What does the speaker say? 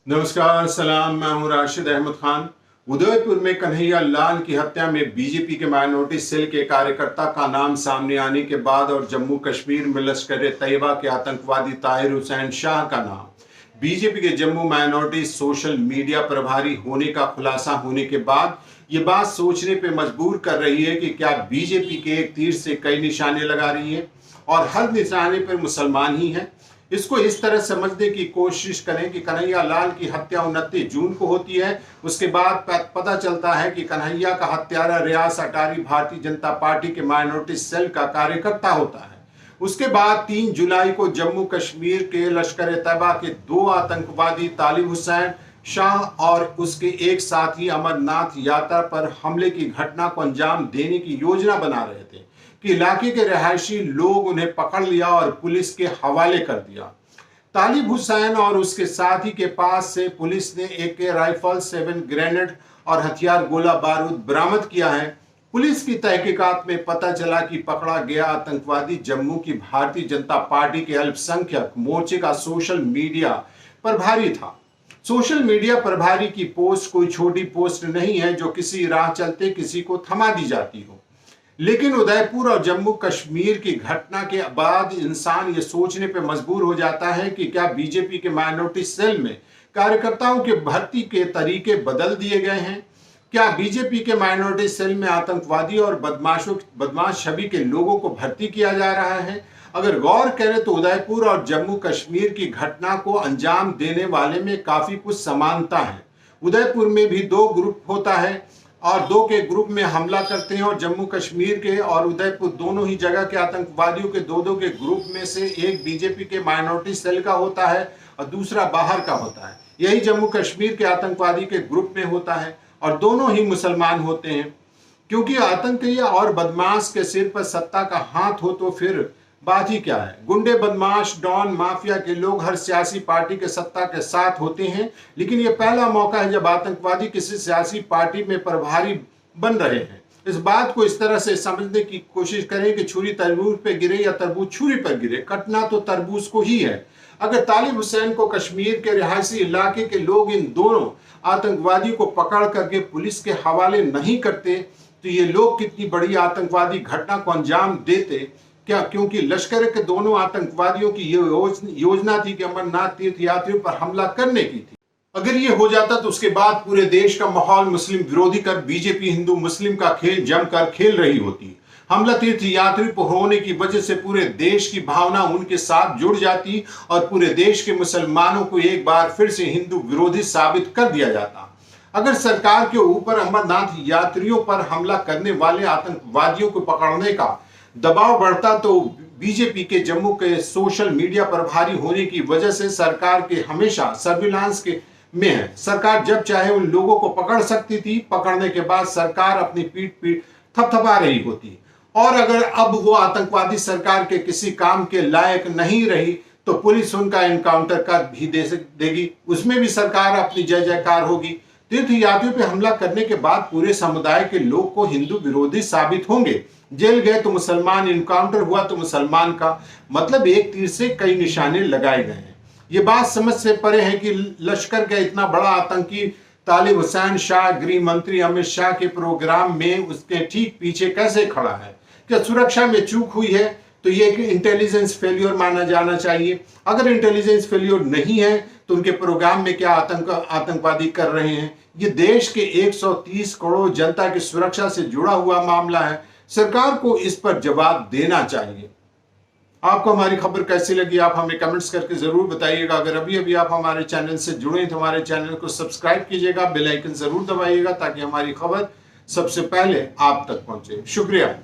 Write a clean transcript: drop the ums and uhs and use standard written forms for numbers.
नमस्कार सलाम, मैं हूं राशिद अहमद खान। उदयपुर में कन्हैया लाल की हत्या में बीजेपी के माइनॉरिटी सेल के कार्यकर्ता का नाम सामने आने के बाद और जम्मू कश्मीर में लश्कर तैयबा के आतंकवादी ताहिर हुसैन शाह का नाम बीजेपी के जम्मू माइनॉरिटी सोशल मीडिया प्रभारी होने का खुलासा होने के बाद ये बात सोचने पे मजबूर कर रही है कि क्या बीजेपी के एक तीर से कई निशाने लगा रही है और हर निशाने पर मुसलमान ही हैं। इसको इस तरह समझने की कोशिश करें कि कन्हैया लाल की हत्या 29 जून को होती है। उसके बाद पता चलता है कि कन्हैया का हत्यारा रियाज अटारी भारतीय जनता पार्टी के माइनॉरिटी सेल का कार्यकर्ता होता है। उसके बाद 3 जुलाई को जम्मू कश्मीर के लश्कर तैयबा के 2 आतंकवादी तालिब हुसैन शाह और उसके एक साथी अमरनाथ यात्रा पर हमले की घटना को अंजाम देने की योजना बना रहे थे कि इलाके के रहायशी लोग उन्हें पकड़ लिया और पुलिस के हवाले कर दिया। तालिब हुसैन और उसके साथी के पास से पुलिस ने AK राइफल, 7 ग्रेनेड और हथियार गोला बारूद बरामद किया है। पुलिस की तहकीकात में पता चला कि पकड़ा गया आतंकवादी जम्मू की भारतीय जनता पार्टी के अल्पसंख्यक मोर्चे का सोशल मीडिया प्रभारी था। सोशल मीडिया प्रभारी की पोस्ट कोई छोटी पोस्ट नहीं है जो किसी राह चलते किसी को थमा दी जाती हो। लेकिन उदयपुर और जम्मू कश्मीर की घटना के बाद इंसान ये सोचने पे मजबूर हो जाता है कि क्या बीजेपी के माइनॉरिटी सेल में कार्यकर्ताओं के भर्ती के तरीके बदल दिए गए हैं। क्या बीजेपी के माइनॉरिटी सेल में आतंकवादी और बदमाश छवि के लोगों को भर्ती किया जा रहा है। अगर गौर करें तो उदयपुर और जम्मू कश्मीर की घटना को अंजाम देने वाले में काफी कुछ समानता है। उदयपुर में भी 2 ग्रुप होता है और 2 के ग्रुप में हमला करते हैं और जम्मू कश्मीर के और उदयपुर दोनों ही जगह के आतंकवादियों के 2 के ग्रुप में से एक बीजेपी के माइनॉरिटी सेल का होता है और दूसरा बाहर का होता है। यही जम्मू कश्मीर के आतंकवादी के ग्रुप में होता है और दोनों ही मुसलमान होते हैं। क्योंकि आतंकी और बदमाश के सिर पर सत्ता का हाथ हो तो फिर बात ही क्या है। गुंडे, बदमाश, डॉन, माफिया के लोग हर सियासी पार्टी के सत्ता के साथ होते हैं, लेकिन ये पहला मौका है जब आतंकवादी किसी सियासी पार्टी में प्रभारी बन रहे हैं। इस बात को इस तरह से समझने की कोशिश करें कि छुरी तरबूज पे गिरे या तरबूज छुरी पर गिरे, कटना तो तरबूज को ही है। अगर तालिब हुसैन को कश्मीर के रिहायशी इलाके के लोग इन दोनों आतंकवादियों को पकड़ करके पुलिस के हवाले नहीं करते तो ये लोग कितनी बड़ी आतंकवादी घटना को अंजाम देते। क्या क्योंकि लश्कर के दोनों आतंकवादियों की ये योजना थी कि अमरनाथ तीर्थ यात्रियों पर हमला करने की थी। अगर ये हो जाता तो उसके बाद पूरे देश का माहौल मुस्लिम विरोधी कर बीजेपी हिंदू मुस्लिम का खेल जमकर खेल रही होती। हमला तीर्थ यात्री पर होने की वजह से पूरे देश की भावना उनके साथ जुड़ जाती और पूरे देश के मुसलमानों को एक बार फिर से हिंदू विरोधी साबित कर दिया जाता। अगर सरकार के ऊपर अमरनाथ यात्रियों पर हमला करने वाले आतंकवादियों को पकड़ने का दबाव बढ़ता तो बीजेपी के जम्मू के सोशल मीडिया प्रभारी होने की वजह से सरकार के हमेशा सर्विलांस के में है। सरकार जब चाहे उन लोगों को पकड़ सकती थी, पकड़ने के बाद सरकार अपनी पीठ थपथपा रही होती। और अगर अब वो आतंकवादी सरकार के किसी काम के लायक नहीं रही तो पुलिस उनका एनकाउंटर कर भी देगी, उसमें भी सरकार अपनी जय जयकार होगी। तीर्थ यात्रियों पर हमला करने के बाद पूरे समुदाय के लोग को हिंदू विरोधी साबित होंगे। जेल गए तो मुसलमान, इनकाउंटर हुआ तो मुसलमान का मतलब एक तीर से कई निशाने लगाए गए हैं। ये बात समझ से परे है कि लश्कर का इतना बड़ा आतंकी तालिब हुसैन शाह गृह मंत्री अमित शाह के प्रोग्राम में उसके ठीक पीछे कैसे खड़ा है। क्या सुरक्षा में चूक हुई है तो ये एक इंटेलिजेंस फेल्योर माना जाना चाहिए। अगर इंटेलिजेंस फेल्योर नहीं है तो उनके प्रोग्राम में क्या आतंकवादी कर रहे हैं। ये देश के 130 करोड़ जनता की सुरक्षा से जुड़ा हुआ मामला है। सरकार को इस पर जवाब देना चाहिए। आपको हमारी खबर कैसी लगी आप हमें कमेंट्स करके जरूर बताइएगा। अगर अभी आप हमारे चैनल से जुड़े तो हमारे चैनल को सब्सक्राइब कीजिएगा, बेल आइकन जरूर दबाइएगा ताकि हमारी खबर सबसे पहले आप तक पहुंचे। शुक्रिया।